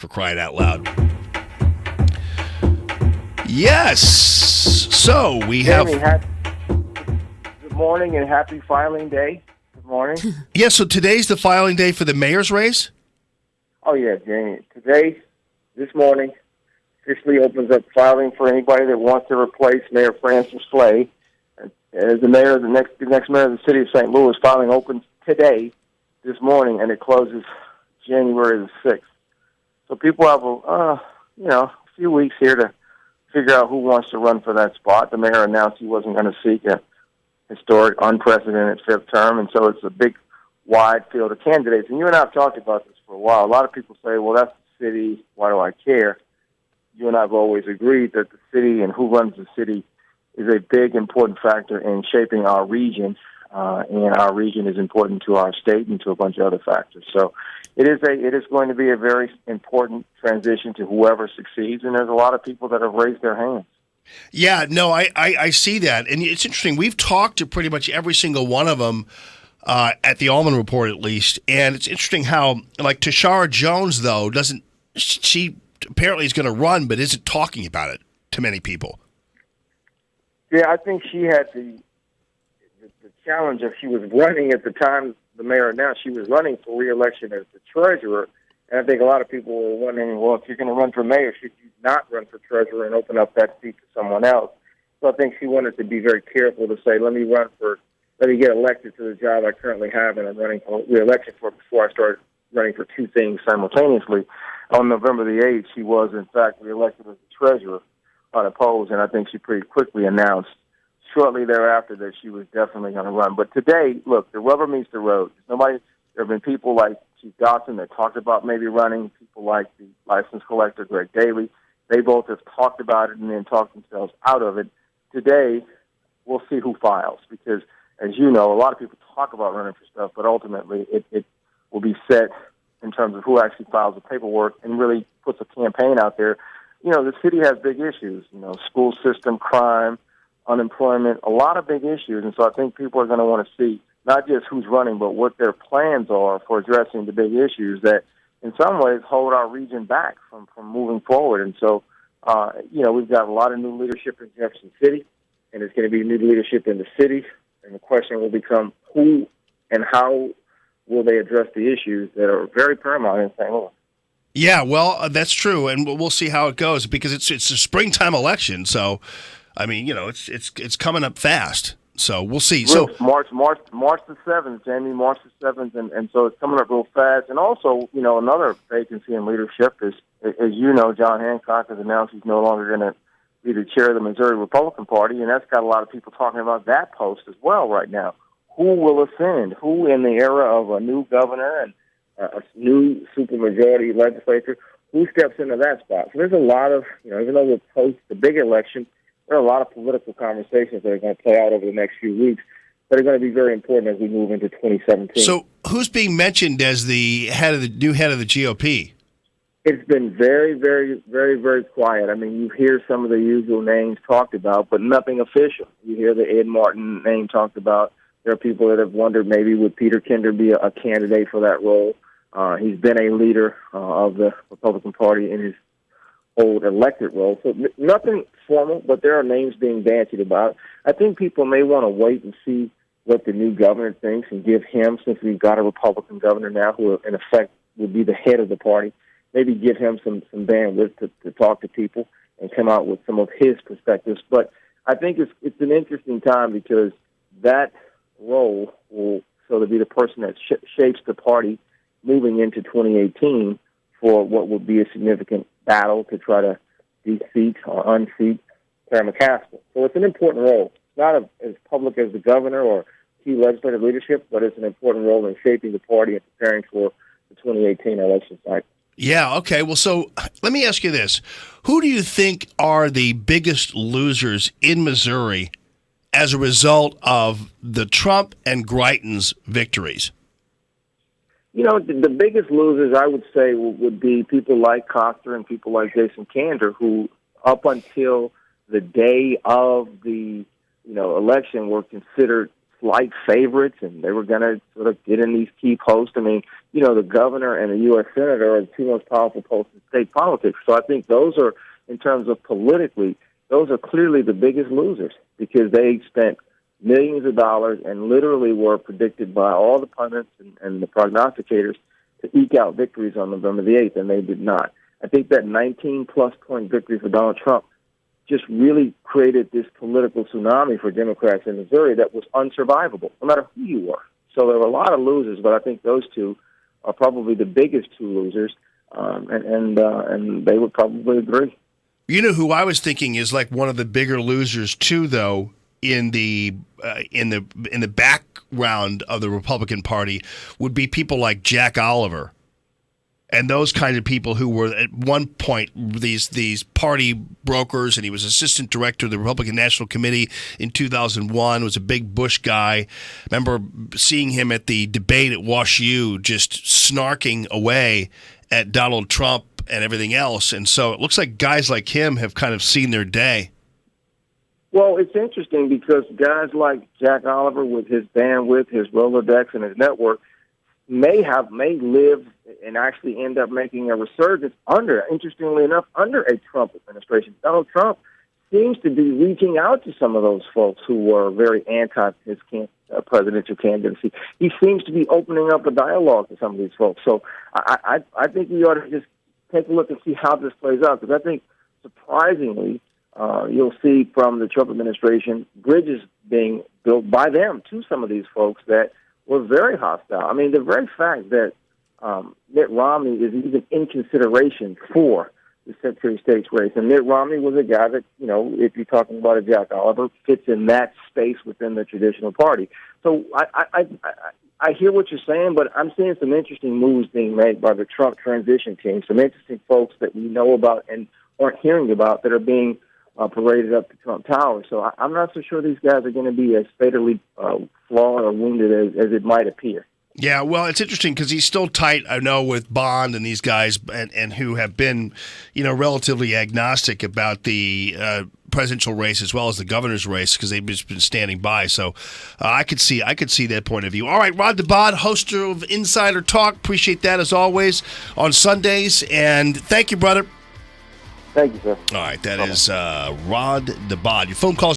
for crying out loud. Yes. So we have. Good morning and happy filing day. Good morning. Yeah, so today's the filing day for the mayor's race? Oh, yeah, Jamie. Today, this morning, officially opens up filing for anybody that wants to replace Mayor Francis Slay as the mayor of the next mayor of the city of St. Louis. Filing opens today, this morning, and it closes January the 6th. So people have a few weeks here to figure out who wants to run for that spot. The mayor announced he wasn't going to seek a historic, unprecedented fifth term, and so it's a big, wide field of candidates. And you and I have talked about this for a while. A lot of people say, well, that's the city, why do I care? You and I have always agreed that the city and who runs the city is a big, important factor in shaping our region, and our region is important to our state and to a bunch of other factors. So it is going to be a very important transition to whoever succeeds, and there's a lot of people that have raised their hands. Yeah, no, I see that. And it's interesting. We've talked to pretty much every single one of them at the Allman Report, at least. And it's interesting how, like, Tashara Jones, though, she apparently is going to run, but isn't talking about it to many people. Yeah, I think she had the challenge of she was running at the time the mayor announced she was running for re-election as the treasurer. And I think a lot of people were wondering, well, if you're going to run for mayor, should you not run for treasurer and open up that seat to someone else? So I think she wanted to be very careful to say, let me get elected to the job I currently have, and I'm running for re-election before I start running for two things simultaneously. On November the 8th, she was, in fact, re-elected as the treasurer unopposed, and I think she pretty quickly announced shortly thereafter that she was definitely going to run. But today, look, the rubber meets the road. There have been people like Chief Dotson that talked about maybe running, people like the license collector, Greg Daly. They both have talked about it and then talked themselves out of it. Today, we'll see who files because, as you know, a lot of people talk about running for stuff, but ultimately it will be set in terms of who actually files the paperwork and really puts a campaign out there. You know, the city has big issues, school system, crime, unemployment, a lot of big issues. And so I think people are going to want to see not just who's running, but what their plans are for addressing the big issues that in some ways hold our region back from moving forward. And so, we've got a lot of new leadership in Jefferson City, and it's going to be new leadership in the city. And the question will become who and how will they address the issues that are very paramount in St. Louis. Yeah, well, that's true, and we'll see how it goes because it's a springtime election. So, I mean, it's coming up fast. So we'll see. So March the 7th, Jamie, March the 7th, and so it's coming up real fast. And also, another vacancy in leadership is, as you know, John Hancock has announced he's no longer going to be the chair of the Missouri Republican Party, and that's got a lot of people talking about that post as well right now. Who will ascend? Who in the era of a new governor and a new supermajority legislature, who steps into that spot? So there's a lot of, even though we're post the big election, there are a lot of political conversations that are going to play out over the next few weeks that are going to be very important as we move into 2017. So who's being mentioned as the new head of the GOP? It's been very, very, very, very quiet. I mean, you hear some of the usual names talked about, but nothing official. You hear the Ed Martin name talked about. There are people that have wondered maybe would Peter Kinder be a candidate for that role. He's been a leader of the Republican Party in his old elected role. So nothing formal, but there are names being bandied about. I think people may want to wait and see what the new governor thinks and give him, since we've got a Republican governor now who in effect would be the head of the party, maybe give him some bandwidth to talk to people and come out with some of his perspectives. But I think it's an interesting time because that role will sort of be the person that shapes the party moving into 2018 for what will be a significant battle to try to defeat or unseat Karen McCaskill. So it's an important role. It's not as public as the governor or key legislative leadership, but it's an important role in shaping the party and preparing for the 2018 election cycle. Yeah, okay. Well, so let me ask you this. Who do you think are the biggest losers in Missouri as a result of the Trump and Greitens victories? The biggest losers, I would say, would be people like Coster and people like Jason Kander, who up until the day of the election were considered slight favorites, and they were going to sort of get in these key posts. I mean, the governor and the U.S. senator are the two most powerful posts in state politics. So I think those are, in terms of politically, those are clearly the biggest losers because they spent millions of dollars and literally were predicted by all the pundits and the prognosticators to eke out victories on November the 8th, and they did not. I think that 19-plus point victory for Donald Trump just really created this political tsunami for Democrats in Missouri that was unsurvivable, no matter who you were. So there were a lot of losers, but I think those two are probably the biggest two losers, and they would probably agree. You know who I was thinking is like one of the bigger losers too, though, in the background of the Republican Party would be people like Jack Oliver and those kind of people who were at one point these party brokers, and he was assistant director of the Republican National Committee in 2001, was a big Bush guy. I remember seeing him at the debate at Wash U just snarking away at Donald Trump and everything else. And so it looks like guys like him have kind of seen their day. Well, it's interesting because guys like Jack Oliver with his bandwidth, his Rolodex, and his network may live and actually end up making a resurgence interestingly enough, under a Trump administration. Donald Trump seems to be reaching out to some of those folks who were very anti his presidential candidacy. He seems to be opening up a dialogue to some of these folks. So I think we ought to just take a look and see how this plays out, because I think, surprisingly, you'll see from the Trump administration bridges being built by them to some of these folks that were very hostile. I mean, the very fact that Mitt Romney is even in consideration for the Secretary of State's race, and Mitt Romney was a guy that, if you're talking about a Jack Oliver, fits in that space within the traditional party. So I hear what you're saying, but I'm seeing some interesting moves being made by the Trump transition team, some interesting folks that we know about and aren't hearing about that are being paraded up to Trump Tower. So I'm not so sure these guys are going to be as fatally flawed or wounded as it might appear. Yeah, well, it's interesting because he's still tight, I know, with Bond and these guys, and who have been, relatively agnostic about the presidential race as well as the governor's race because they've just been standing by. So I could see that point of view. All right, Rod DeBod, host of Insider Talk. Appreciate that as always on Sundays, and thank you, brother. Thank you, sir. All right, that is Rod DeBod. Your phone calls